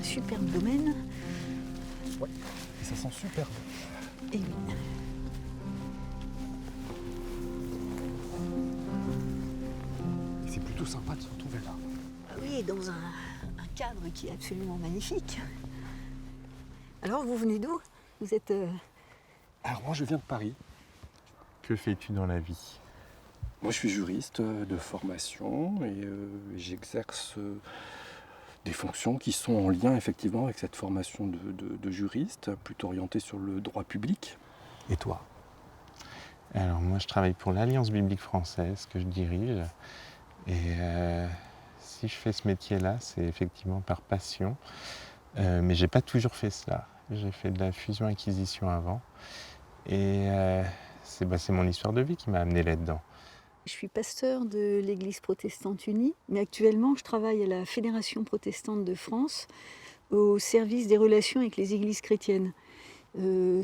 un superbe domaine. Ouais, et ça sent super bon. Et oui. C'est plutôt sympa de se retrouver là. Oui, dans un cadre qui est absolument magnifique. Alors, vous venez d'où? Vous êtes... Alors moi je viens de Paris. Que fais-tu dans la vie? Moi je suis juriste de formation et j'exerce des fonctions qui sont en lien effectivement avec cette formation de juriste, plutôt orientée sur le droit public. Et toi? Alors moi je travaille pour l'Alliance biblique française que je dirige et si je fais ce métier-là, c'est effectivement par passion, mais j'ai pas toujours fait cela. J'ai fait de la fusion-acquisition avant et c'est mon histoire de vie qui m'a amené là-dedans. Je suis pasteur de l'Église protestante unie, mais actuellement je travaille à la Fédération protestante de France au service des relations avec les églises chrétiennes.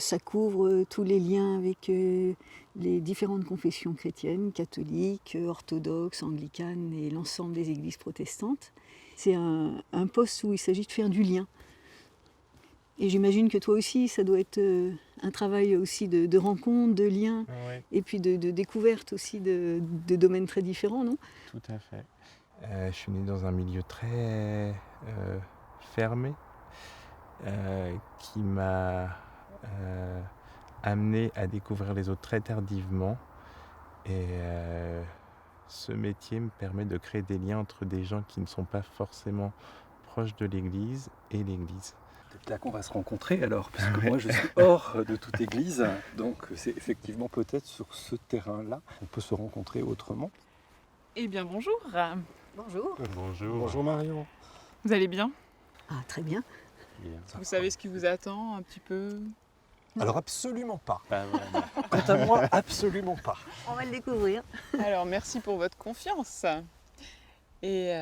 Ça couvre tous les liens avec les différentes confessions chrétiennes, catholiques, orthodoxes, anglicanes et l'ensemble des églises protestantes. C'est un poste où il s'agit de faire du lien. Et j'imagine que toi aussi, ça doit être un travail aussi de rencontre, de lien, Ouais. et puis de découverte aussi de domaines très différents, non? Tout à fait. Je suis né dans un milieu très fermé qui m'a amené à découvrir les autres très tardivement. Et ce métier me permet de créer des liens entre des gens qui ne sont pas forcément proches de l'Église et l'Église. Peut-être là qu'on va se rencontrer alors, parce que moi je suis hors de toute église, donc c'est effectivement peut-être sur ce terrain-là qu'on peut se rencontrer autrement. Eh bien bonjour, Bonjour. Bonjour. Bonjour Marion. vous allez bien? Ah, très bien. Bien. Vous savez ce qui vous attend un petit peu? Alors absolument pas. Pas vraiment. Quant à moi, absolument pas. On va le découvrir. Alors merci pour votre confiance. Et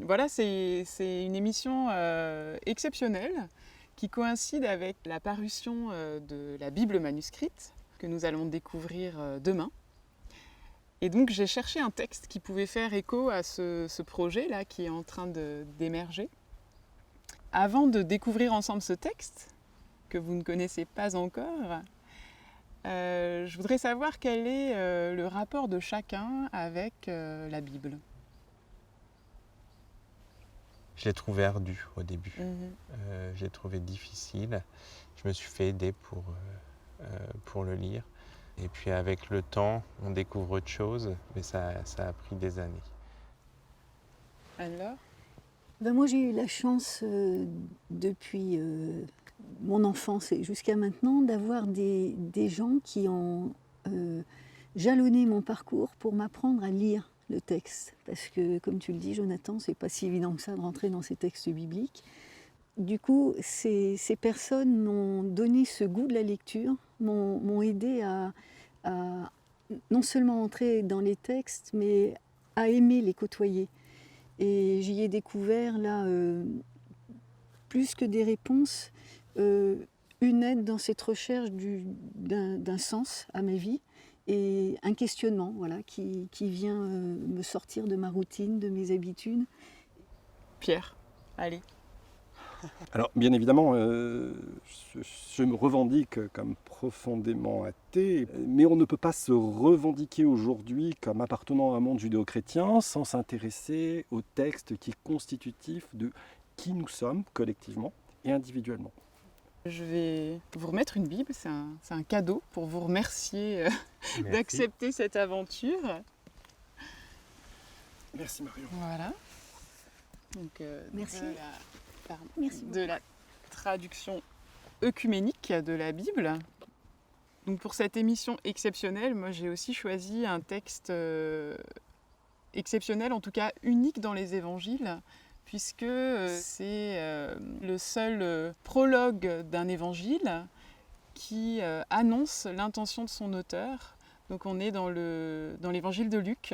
voilà, c'est une émission exceptionnelle qui coïncide avec la parution de la Bible manuscrite que nous allons découvrir demain. Et donc j'ai cherché un texte qui pouvait faire écho à ce projet-là qui est en train d'émerger. Avant de découvrir ensemble ce texte, que vous ne connaissez pas encore, je voudrais savoir quel est le rapport de chacun avec la Bible. Je l'ai trouvé ardu au début. Je l'ai trouvé difficile. Je me suis fait aider pour le lire. Et puis avec le temps, on découvre autre chose, mais ça a pris des années. Alors? Moi j'ai eu la chance depuis mon enfance et jusqu'à maintenant d'avoir des gens qui ont jalonné mon parcours pour m'apprendre à lire le texte. Parce que comme tu le dis Jonathan, c'est pas si évident que ça de rentrer dans ces textes bibliques. Du coup, ces personnes m'ont donné ce goût de la lecture, m'ont aidé à non seulement entrer dans les textes, mais à aimer les côtoyer. Et j'y ai découvert là, plus que des réponses, une aide dans cette recherche d'un sens à ma vie et un questionnement voilà, qui vient me sortir de ma routine, de mes habitudes. Pierre, allez. Alors bien évidemment, je me revendique comme profondément athée, mais on ne peut pas se revendiquer aujourd'hui comme appartenant à un monde judéo-chrétien sans s'intéresser au texte qui est constitutif de qui nous sommes collectivement et individuellement. Je vais vous remettre une Bible, c'est un cadeau pour vous remercier Merci. d'accepter cette aventure. Merci Marion. Voilà. Donc, Merci. Merci de la traduction œcuménique de la Bible. Donc pour cette émission exceptionnelle, moi j'ai aussi choisi un texte exceptionnel, en tout cas unique dans les évangiles, puisque c'est le seul prologue d'un évangile qui annonce l'intention de son auteur. Donc on est dans l'évangile de Luc.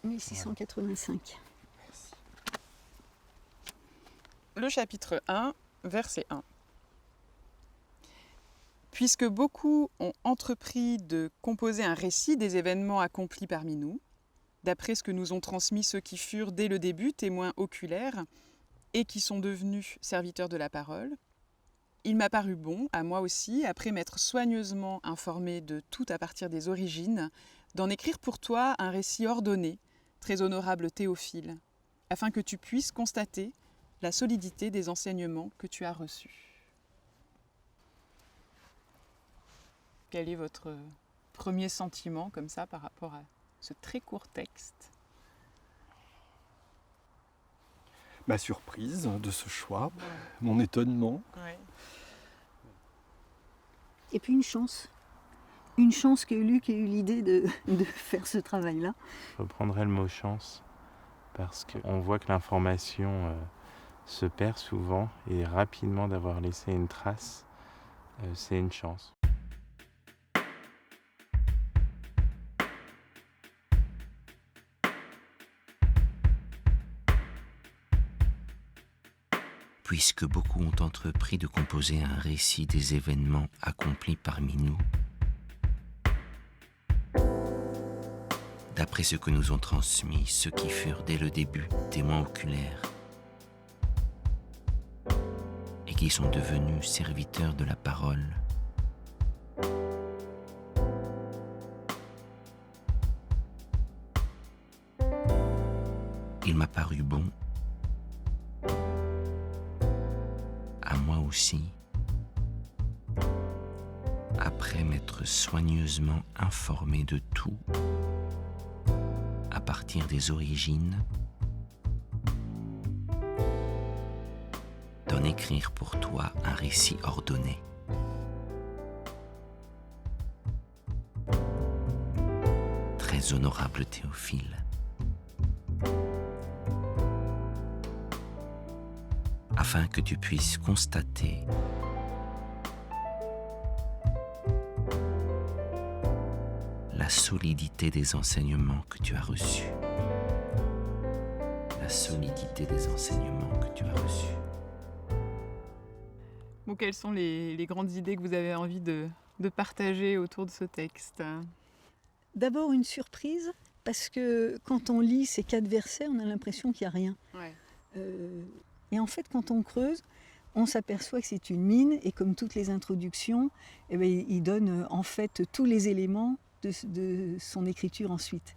« 1685 ». Le chapitre 1, verset 1. Puisque beaucoup ont entrepris de composer un récit des événements accomplis parmi nous, d'après ce que nous ont transmis ceux qui furent dès le début témoins oculaires et qui sont devenus serviteurs de la parole. Il m'a paru bon, à moi aussi, après m'être soigneusement informé de tout à partir des origines, d'en écrire pour toi un récit ordonné, très honorable Théophile, afin que tu puisses constater la solidité des enseignements que tu as reçus. Quel est votre premier sentiment comme ça par rapport à ce très court texte? Ma surprise de ce choix, mon étonnement. Ouais. Et puis une chance. Une chance que Luc ait eu l'idée de faire ce travail-là. Je reprendrai le mot chance parce qu'on voit que l'information se perd souvent et rapidement d'avoir laissé une trace, c'est une chance. Puisque beaucoup ont entrepris de composer un récit des événements accomplis parmi nous, d'après ce que nous ont transmis ceux qui furent dès le début témoins oculaires et qui sont devenus serviteurs de la parole, il m'a paru bon, à moi aussi, après m'être soigneusement informé de tout, à partir des origines, d'en écrire pour toi un récit ordonné. Très honorable Théophile, afin que tu puisses constater la solidité des enseignements que tu as reçus. La solidité des enseignements que tu as reçus. Bon, quelles sont les grandes idées que vous avez envie de partager autour de ce texte? D'abord une surprise, parce que quand on lit ces 4 versets, on a l'impression qu'il n'y a rien. Ouais. Et en fait, quand on creuse, on s'aperçoit que c'est une mine, et comme toutes les introductions, eh bien, il donne en fait tous les éléments de son écriture ensuite.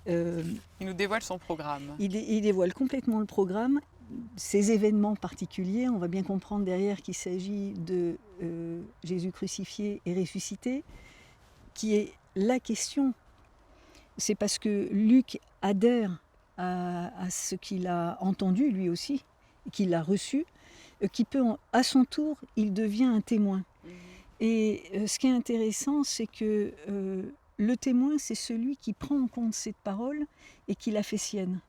Il nous dévoile son programme. Il dévoile complètement le programme, ces événements particuliers. On va bien comprendre derrière qu'il s'agit de Jésus crucifié et ressuscité, qui est la question. C'est parce que Luc adhère à ce qu'il a entendu lui aussi, qu'il a reçu, qui peut, à son tour, il devient un témoin. Et ce qui est intéressant, c'est que le témoin, c'est celui qui prend en compte cette parole et qui la fait sienne.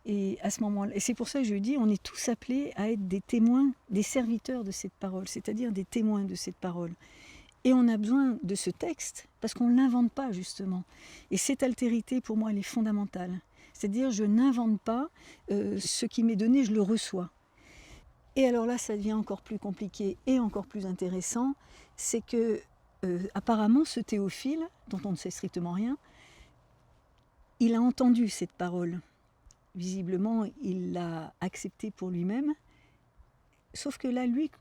Et à ce moment-là, et c'est pour ça que je dis, on est tous appelés à être des témoins, des serviteurs de cette parole, c'est-à-dire des témoins de cette parole. Et on a besoin de ce texte parce qu'on ne l'invente pas, justement. Et cette altérité, pour moi, elle est fondamentale. C'est-à-dire, je n'invente pas, ce qui m'est donné, je le reçois. Et alors là, ça devient encore plus compliqué et encore plus intéressant, c'est que, apparemment, ce Théophile, dont on ne sait strictement rien, il a entendu cette parole. Visiblement, il l'a acceptée pour lui-même. Sauf que là, Luc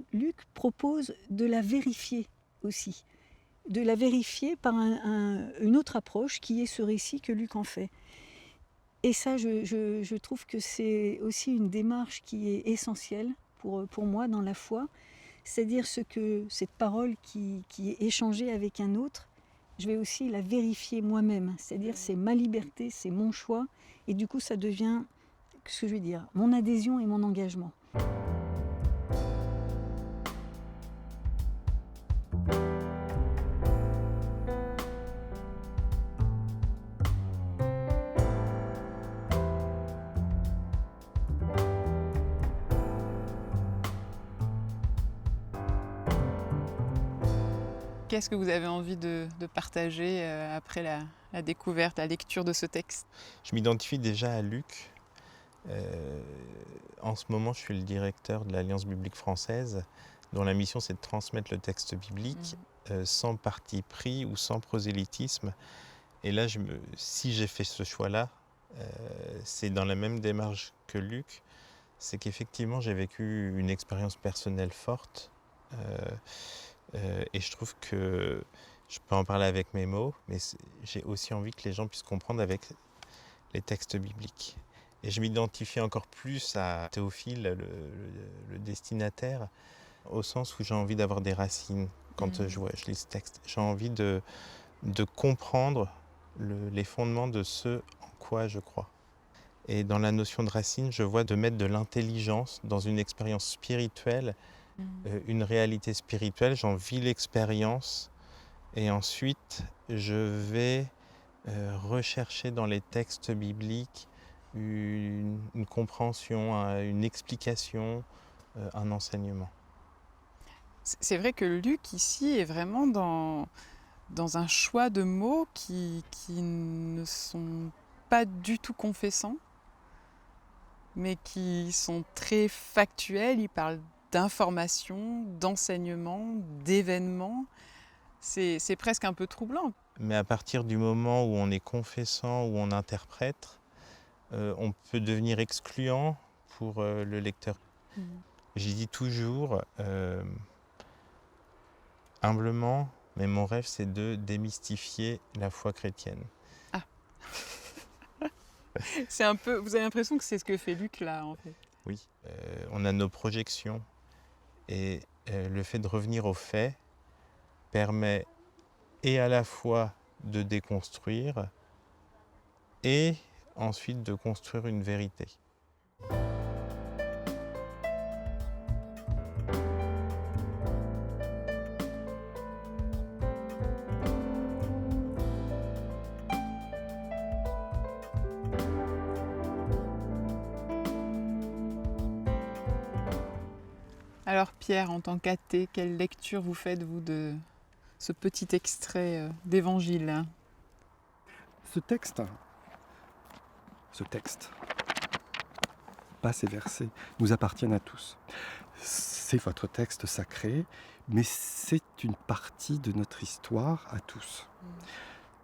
propose de la vérifier aussi. De la vérifier par une autre approche qui est ce récit que Luc en fait. Et ça, je trouve que c'est aussi une démarche qui est essentielle pour moi dans la foi. C'est-à-dire cette parole qui est échangée avec un autre, je vais aussi la vérifier moi-même. C'est-à-dire c'est ma liberté, c'est mon choix. Et du coup, ça devient, ce que je veux dire, mon adhésion et mon engagement. Qu'est-ce que vous avez envie de partager après la découverte, la lecture de ce texte? Je m'identifie déjà à Luc. En ce moment, je suis le directeur de l'Alliance biblique française, dont la mission c'est de transmettre le texte biblique sans parti pris ou sans prosélytisme. Et là, si j'ai fait ce choix-là, c'est dans la même démarche que Luc, c'est qu'effectivement, j'ai vécu une expérience personnelle forte. Et je trouve que je peux en parler avec mes mots, mais j'ai aussi envie que les gens puissent comprendre avec les textes bibliques. Et je m'identifie encore plus à Théophile, le destinataire, au sens où j'ai envie d'avoir des racines quand je lis ce texte. J'ai envie de comprendre les fondements de ce en quoi je crois. Et dans la notion de racine, je vois de mettre de l'intelligence dans une expérience spirituelle, une réalité spirituelle. J'en vis l'expérience et ensuite je vais rechercher dans les textes bibliques une compréhension, une explication, un enseignement. C'est vrai que Luc, ici, est vraiment dans un choix de mots qui ne sont pas du tout confessants, mais qui sont très factuels. Il parle d'informations, d'enseignements, d'événements. C'est presque un peu troublant. Mais à partir du moment où on est confessant, où on interprète, on peut devenir excluant pour le lecteur. J'y dis toujours, humblement, mais mon rêve, c'est de démystifier la foi chrétienne. Ah. C'est un peu, vous avez l'impression que c'est ce que fait Luc là, en fait. Oui, on a nos projections et le fait de revenir aux faits permet et à la fois de déconstruire et ensuite de construire une vérité. Alors Pierre, en tant qu'athée, quelle lecture vous faites, vous, de ce petit extrait d'évangile? Ce texte, pas ces versets, nous appartiennent à tous. C'est votre texte sacré, mais c'est une partie de notre histoire à tous.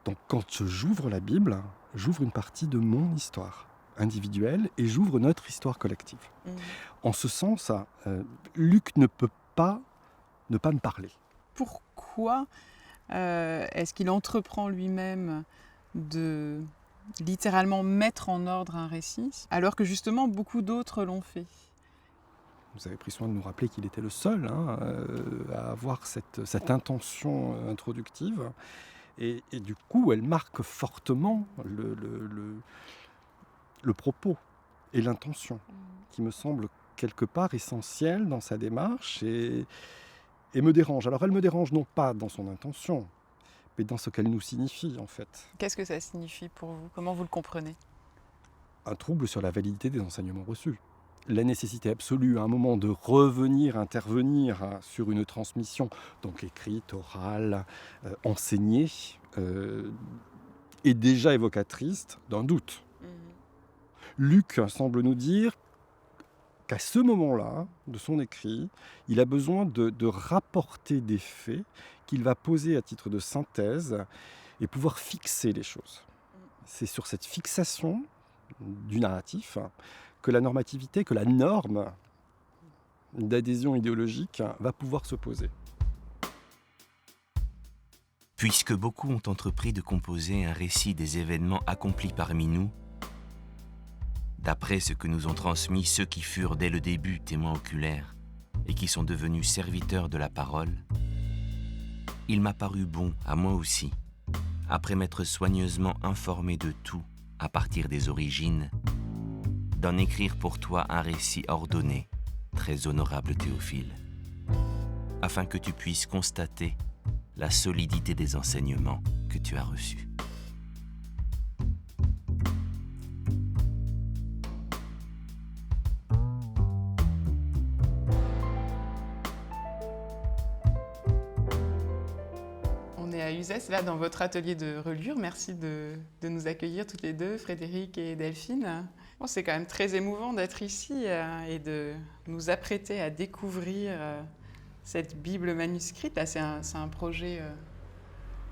Donc quand j'ouvre la Bible, j'ouvre une partie de mon histoire individuelle et j'ouvre notre histoire collective. En ce sens, Luc ne peut pas ne pas me parler. Pourquoi est-ce qu'il entreprend lui-même de littéralement mettre en ordre un récit, alors que justement beaucoup d'autres l'ont fait? Vous avez pris soin de nous rappeler qu'il était le seul à avoir cette intention introductive. Et du coup, elle marque fortement le propos et l'intention, qui me semble quelque part essentielle dans sa démarche et me dérange. Alors elle me dérange non pas dans son intention, mais dans ce qu'elle nous signifie en fait. Qu'est-ce que ça signifie pour vous? Comment vous le comprenez? Un trouble sur la validité des enseignements reçus. La nécessité absolue à un moment de revenir, intervenir sur une transmission, donc écrite, orale, enseignée, est déjà évocatrice d'un doute. Luc semble nous dire qu'à ce moment-là, de son écrit, il a besoin de rapporter des faits qu'il va poser à titre de synthèse et pouvoir fixer les choses. C'est sur cette fixation du narratif que la normativité, que la norme d'adhésion idéologique va pouvoir se poser. Puisque beaucoup ont entrepris de composer un récit des événements accomplis parmi nous, d'après ce que nous ont transmis ceux qui furent dès le début témoins oculaires et qui sont devenus serviteurs de la parole, il m'a paru bon, à moi aussi, après m'être soigneusement informé de tout à partir des origines, d'en écrire pour toi un récit ordonné, très honorable Théophile, afin que tu puisses constater la solidité des enseignements que tu as reçus. On est à Uzès, là, dans votre atelier de reliure. Merci de nous accueillir toutes les deux, Frédéric et Delphine. Bon, c'est quand même très émouvant d'être ici et de nous apprêter à découvrir cette Bible manuscrite. Là, c'est un projet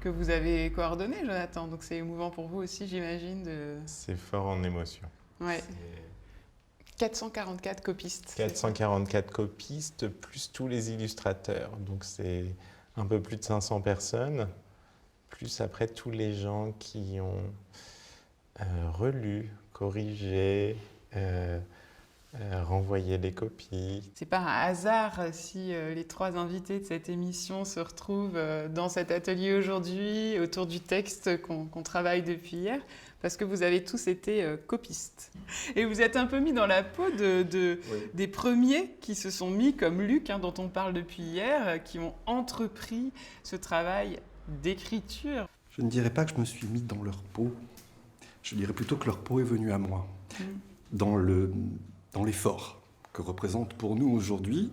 que vous avez coordonné, Jonathan. Donc c'est émouvant pour vous aussi, j'imagine. C'est fort en émotion. Ouais. 444 copistes. 444 copistes, plus tous les illustrateurs. Donc c'est un peu plus de 500 personnes, plus après tous les gens qui ont relu, corrigé, renvoyé les copies. C'est pas un hasard si les 3 invités de cette émission se retrouvent dans cet atelier aujourd'hui, autour du texte qu'on travaille depuis hier, parce que vous avez tous été copistes. Et vous êtes un peu mis dans la peau des premiers qui se sont mis, comme Luc, dont on parle depuis hier, qui ont entrepris ce travail d'écriture. Je ne dirais pas que je me suis mis dans leur peau, je dirais plutôt que leur peau est venue à moi, dans l'effort que représente pour nous aujourd'hui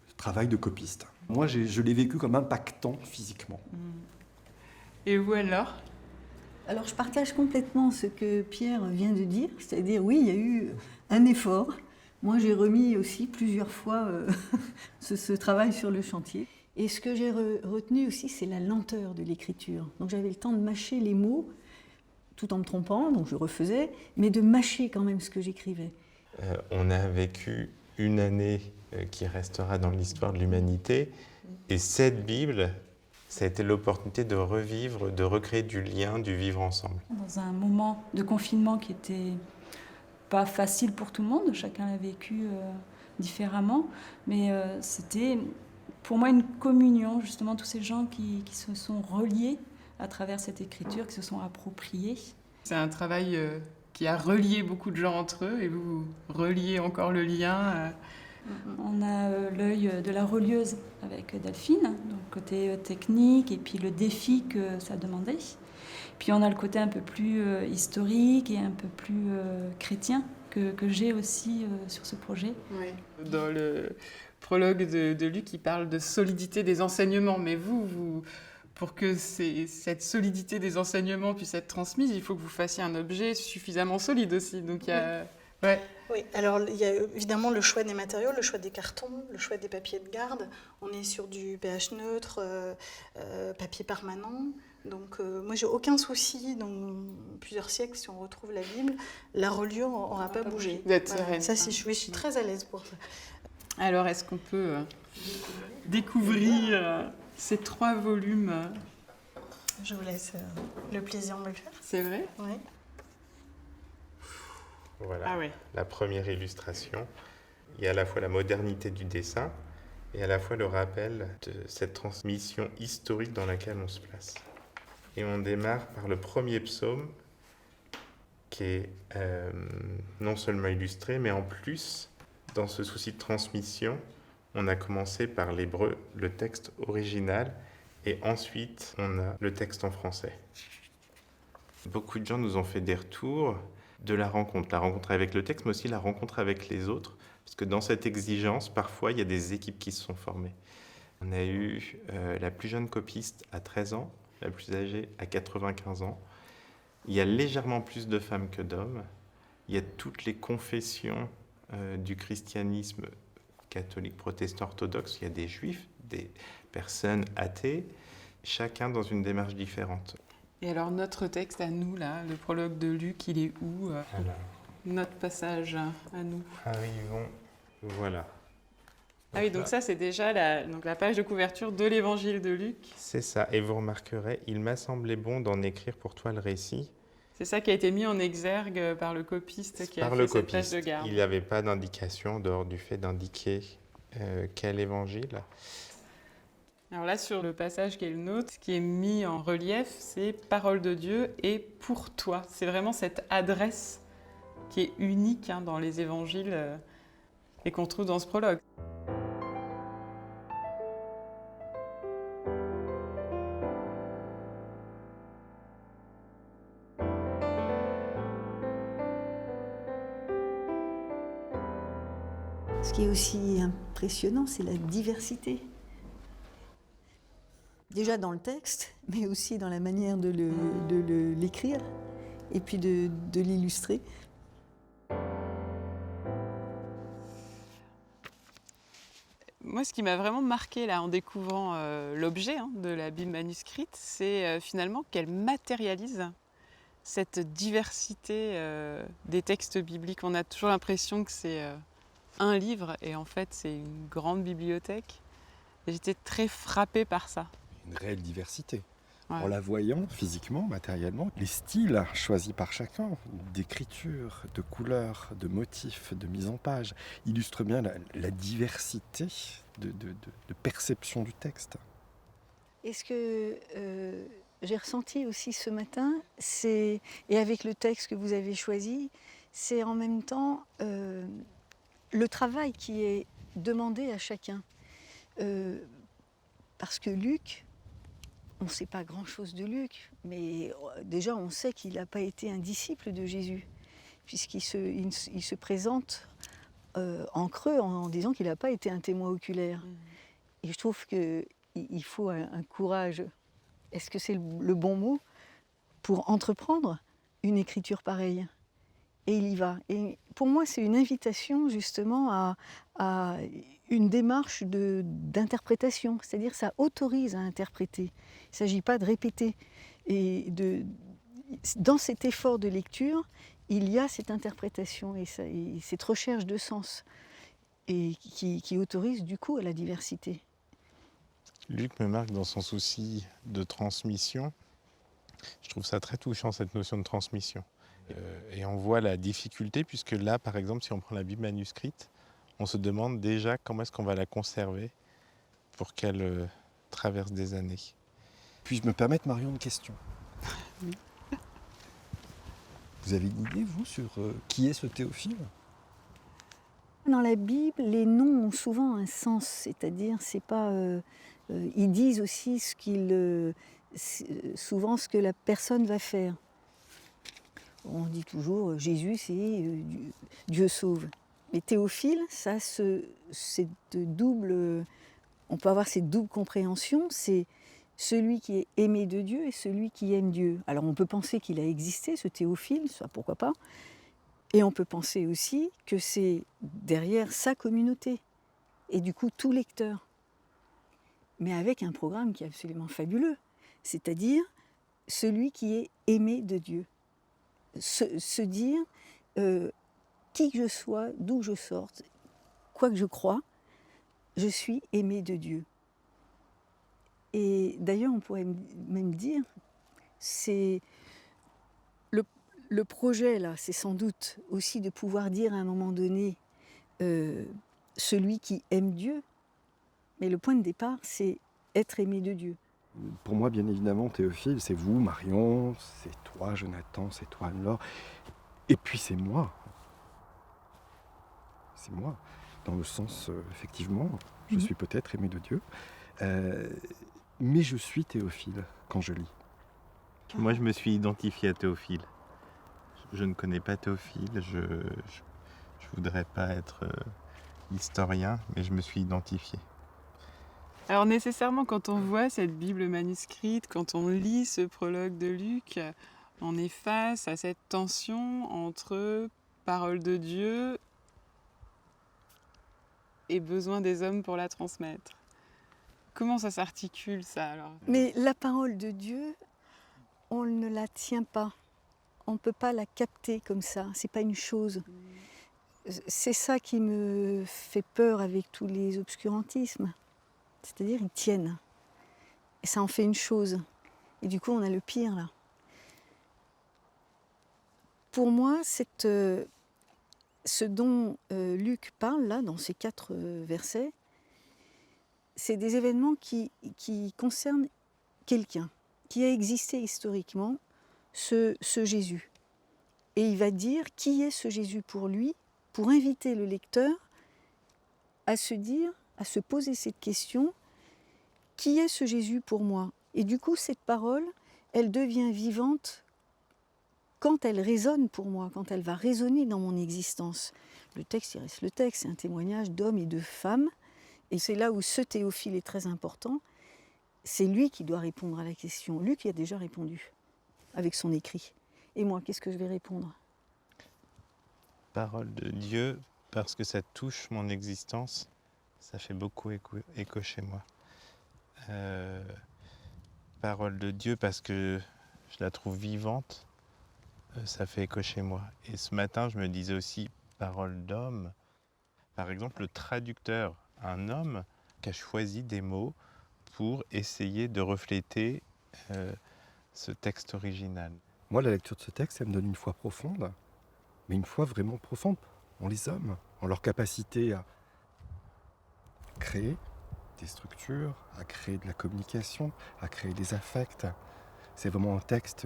le travail de copiste. Moi, je l'ai vécu comme impactant physiquement. Et vous alors ? Alors je partage complètement ce que Pierre vient de dire, c'est-à-dire oui, il y a eu un effort. Moi j'ai remis aussi plusieurs fois ce travail sur le chantier. Et ce que j'ai retenu aussi, c'est la lenteur de l'écriture. Donc j'avais le temps de mâcher les mots, tout en me trompant, donc je refaisais, mais de mâcher quand même ce que j'écrivais. On a vécu une année qui restera dans l'histoire de l'humanité, et cette Bible, ça a été l'opportunité de revivre, de recréer du lien, du vivre ensemble. Dans un moment de confinement qui était pas facile pour tout le monde, chacun l'a vécu différemment, mais c'était pour moi une communion, justement, tous ces gens qui se sont reliés à travers cette écriture, qui se sont appropriés. C'est un travail qui a relié beaucoup de gens entre eux, et vous reliez encore le lien. On a l'œil de la relieuse avec Delphine, donc côté technique et puis le défi que ça demandait. Puis on a le côté un peu plus historique et un peu plus chrétien que j'ai aussi sur ce projet. Oui. Dans le prologue de Luc, il parle de solidité des enseignements, mais vous pour que cette solidité des enseignements puisse être transmise, il faut que vous fassiez un objet suffisamment solide aussi. Donc il y a... Ouais. Oui, alors il y a évidemment le choix des matériaux, le choix des cartons, le choix des papiers de garde. On est sur du pH neutre, papier permanent. Donc moi j'ai aucun souci, dans plusieurs siècles, si on retrouve la Bible, la reliure n'aura pas bougé. Vous êtes sereine. Ça, je suis très à l'aise pour ça. Alors est-ce qu'on peut découvrir ces 3 volumes? Je vous laisse le plaisir de le faire. C'est vrai? Oui. Voilà, Ah ouais. La première illustration. Il y a à la fois la modernité du dessin et à la fois le rappel de cette transmission historique dans laquelle on se place. Et on démarre par le premier psaume qui est non seulement illustré, mais en plus, dans ce souci de transmission, on a commencé par l'hébreu, le texte original, et ensuite on a le texte en français. Beaucoup de gens nous ont fait des retours de la rencontre avec le texte, mais aussi la rencontre avec les autres, parce que dans cette exigence, parfois, il y a des équipes qui se sont formées. On a eu la plus jeune copiste à 13 ans, la plus âgée à 95 ans. Il y a légèrement plus de femmes que d'hommes. Il y a toutes les confessions du christianisme catholique, protestant, orthodoxe. Il y a des juifs, des personnes athées, chacun dans une démarche différente. Et alors notre texte à nous, là, le prologue de Luc, il est où notre passage à nous? Arrivons, voilà. Ah oui, donc ça c'est déjà la page de couverture de l'évangile de Luc. C'est ça, et vous remarquerez, il m'a semblé bon d'en écrire pour toi le récit. C'est ça qui a été mis en exergue par le copiste qui a fait cette page de garde. Il n'y avait pas d'indication en dehors du fait d'indiquer quel évangile. Alors là, sur le passage qui est le nôtre, ce qui est mis en relief, c'est « Parole de Dieu et pour toi ». C'est vraiment cette adresse qui est unique dans les évangiles et qu'on trouve dans ce prologue. Ce qui est aussi impressionnant, c'est la diversité. Déjà dans le texte, mais aussi dans la manière de l'écrire et puis de l'illustrer. Moi, ce qui m'a vraiment marqué là, en découvrant l'objet de la Bible manuscrite, c'est finalement qu'elle matérialise cette diversité des textes bibliques. On a toujours l'impression que c'est un livre, et en fait, c'est une grande bibliothèque. Et j'étais très frappée par ça. Une réelle diversité. Ouais. En la voyant physiquement, matériellement, les styles choisis par chacun, d'écriture, de couleurs, de motifs, de mise en page, illustrent bien la diversité de perception du texte. Et ce que j'ai ressenti aussi ce matin, et avec le texte que vous avez choisi, c'est en même temps le travail qui est demandé à chacun. Parce que Luc, on ne sait pas grand-chose de Luc, mais déjà on sait qu'il n'a pas été un disciple de Jésus, puisqu'il se présente en creux en disant qu'il n'a pas été un témoin oculaire. Et je trouve qu'il faut un courage, est-ce que c'est le bon mot, pour entreprendre une écriture pareille. Et il y va. Et pour moi, c'est une invitation justement à une démarche d'interprétation. C'est-à-dire que ça autorise à interpréter. Il ne s'agit pas de répéter. Et dans cet effort de lecture, il y a cette interprétation et cette recherche de sens et qui autorise du coup à la diversité. Luc me marque dans son souci de transmission. Je trouve ça très touchant, cette notion de transmission. Et on voit la difficulté, puisque là, par exemple, si on prend la Bible manuscrite, on se demande déjà comment est-ce qu'on va la conserver pour qu'elle traverse des années. Puis-je me permettre, Marion, une question? Oui. Vous avez une idée, vous, sur qui est ce Théophile? Dans la Bible, les noms ont souvent un sens, c'est-à-dire, c'est pas, ils disent aussi souvent ce que la personne va faire. On dit toujours Jésus, c'est Dieu sauve. Mais Théophile, ça, cette double, on peut avoir cette double compréhension, c'est celui qui est aimé de Dieu et celui qui aime Dieu. Alors on peut penser qu'il a existé, ce Théophile, ça pourquoi pas, et on peut penser aussi que c'est derrière sa communauté, et du coup tout lecteur. Mais avec un programme qui est absolument fabuleux, c'est-à-dire celui qui est aimé de Dieu. Se dire, qui que je sois, d'où que je sorte, quoi que je croie, je suis aimé de Dieu. Et d'ailleurs, on pourrait même dire, c'est le projet là, c'est sans doute aussi de pouvoir dire à un moment donné, celui qui aime Dieu, mais le point de départ, c'est être aimé de Dieu. Pour moi, bien évidemment, Théophile, c'est vous, Marion, c'est toi, Jonathan, c'est toi, Anne-Laure, et puis c'est moi. C'est moi, dans le sens, effectivement, je suis peut-être aimé de Dieu, mais je suis Théophile quand je lis. Moi, je me suis identifié à Théophile. Je ne connais pas Théophile, je voudrais pas être historien, mais je me suis identifié. Alors nécessairement, quand on voit cette Bible manuscrite, quand on lit ce prologue de Luc, on est face à cette tension entre parole de Dieu et besoin des hommes pour la transmettre. Comment ça s'articule, ça, alors? Mais la parole de Dieu, on ne la tient pas. On ne peut pas la capter comme ça. C'est pas une chose. C'est ça qui me fait peur avec tous les obscurantismes. C'est-à-dire, ils tiennent. Et ça en fait une chose. Et du coup, on a le pire, là. Pour moi, ce dont Luc parle, là, dans ces 4 versets, c'est des événements qui concernent quelqu'un, qui a existé historiquement, ce Jésus. Et il va dire qui est ce Jésus pour lui, pour inviter le lecteur à se dire, à se poser cette question, qui est ce Jésus pour moi? Et du coup, cette parole, elle devient vivante quand elle résonne pour moi, quand elle va résonner dans mon existence. Le texte, il reste le texte, c'est un témoignage d'hommes et de femmes, et c'est là où ce Théophile est très important. C'est lui qui doit répondre à la question. Luc y a déjà répondu, avec son écrit. Et moi, qu'est-ce que je vais répondre? Parole de Dieu, parce que ça touche mon existence, Ça fait beaucoup écho chez moi. Parole de Dieu parce que je la trouve vivante, ça fait écho chez moi. Et ce matin, je me disais aussi parole d'homme. Par exemple, le traducteur, un homme qui a choisi des mots pour essayer de refléter ce texte original. Moi, la lecture de ce texte, elle me donne une foi profonde, mais une foi vraiment profonde en les hommes, en leur capacité à créer des structures, à créer de la communication, à créer des affects. C'est vraiment un texte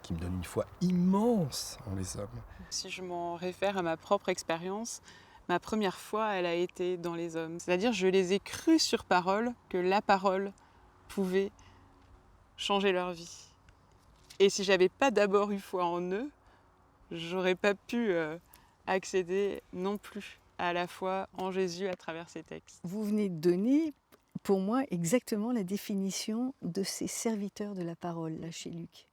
qui me donne une foi immense en les hommes. Si je m'en réfère à ma propre expérience, ma première foi, elle a été dans les hommes. C'est-à-dire, je les ai crus sur parole, que la parole pouvait changer leur vie. Et si j'avais pas d'abord eu foi en eux, j'aurais pas pu accéder non plus à la foi en Jésus à travers ces textes. Vous venez de donner, pour moi, exactement la définition de ces serviteurs de la parole, là, chez Luc.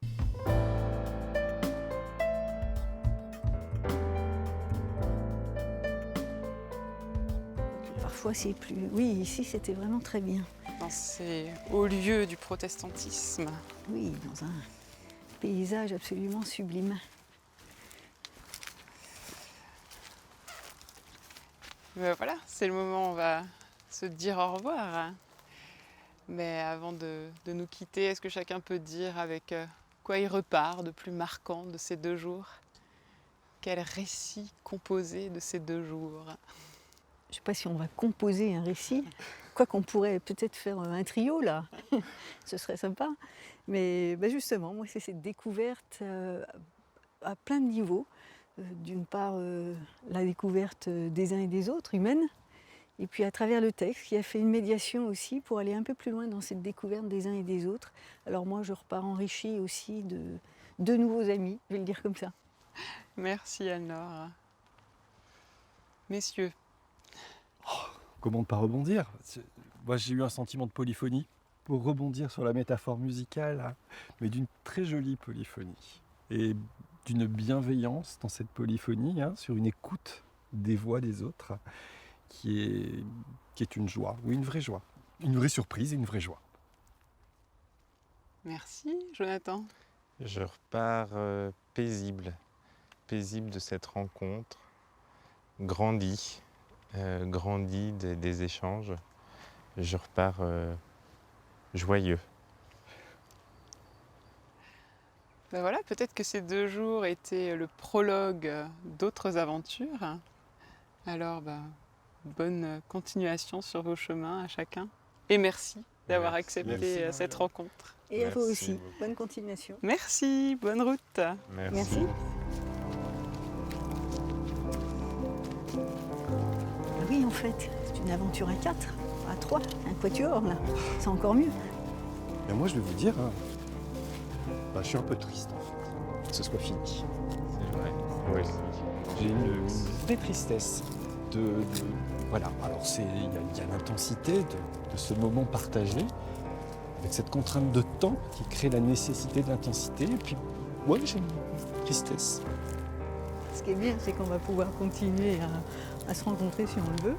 Parfois, c'est plus... Oui, ici, c'était vraiment très bien. Dans ces hauts lieux du protestantisme. Oui, dans un paysage absolument sublime. Mais voilà, c'est le moment où on va se dire au revoir. Mais avant de nous quitter, est-ce que chacun peut dire avec quoi il repart de plus marquant de ces 2 jours? Quel récit composé de ces 2 jours? Je ne sais pas si on va composer un récit, quoi qu'on pourrait peut-être faire un trio là, ce serait sympa. Mais justement, moi c'est cette découverte à plein de niveaux. D'une part, la découverte des uns et des autres, humaine, et puis à travers le texte qui a fait une médiation aussi pour aller un peu plus loin dans cette découverte des uns et des autres. Alors moi je repars enrichie aussi de nouveaux amis, je vais le dire comme ça. Merci Anne-Laure. Messieurs. Comment ne pas rebondir? Moi, j'ai eu un sentiment de polyphonie pour rebondir sur la métaphore musicale, hein, mais d'une très jolie polyphonie. Et d'une bienveillance dans cette polyphonie, hein, sur une écoute des voix des autres, qui est une joie, ou une vraie joie. Une vraie surprise et une vraie joie. Merci Jonathan. Je repars paisible de cette rencontre, grandi des échanges. Je repars joyeux. Ben voilà, peut-être que ces 2 jours étaient le prologue d'autres aventures. Alors, bonne continuation sur vos chemins à chacun. Et merci d'avoir accepté cette rencontre. Et à vous Merci aussi, beaucoup. bonne continuation. Merci, bonne route. Merci. Oui, en fait, c'est une aventure à 4, à 3, un quatuor là, c'est encore mieux. Et moi, je vais vous dire, hein, je suis un peu triste en fait, que ce soit fini. C'est vrai. Oui. J'ai une vraie tristesse voilà, alors il y a l'intensité de ce moment partagé, avec cette contrainte de temps qui crée la nécessité de l'intensité, et puis moi j'ai une tristesse. Ce qui est bien, c'est qu'on va pouvoir continuer à se rencontrer si on le veut.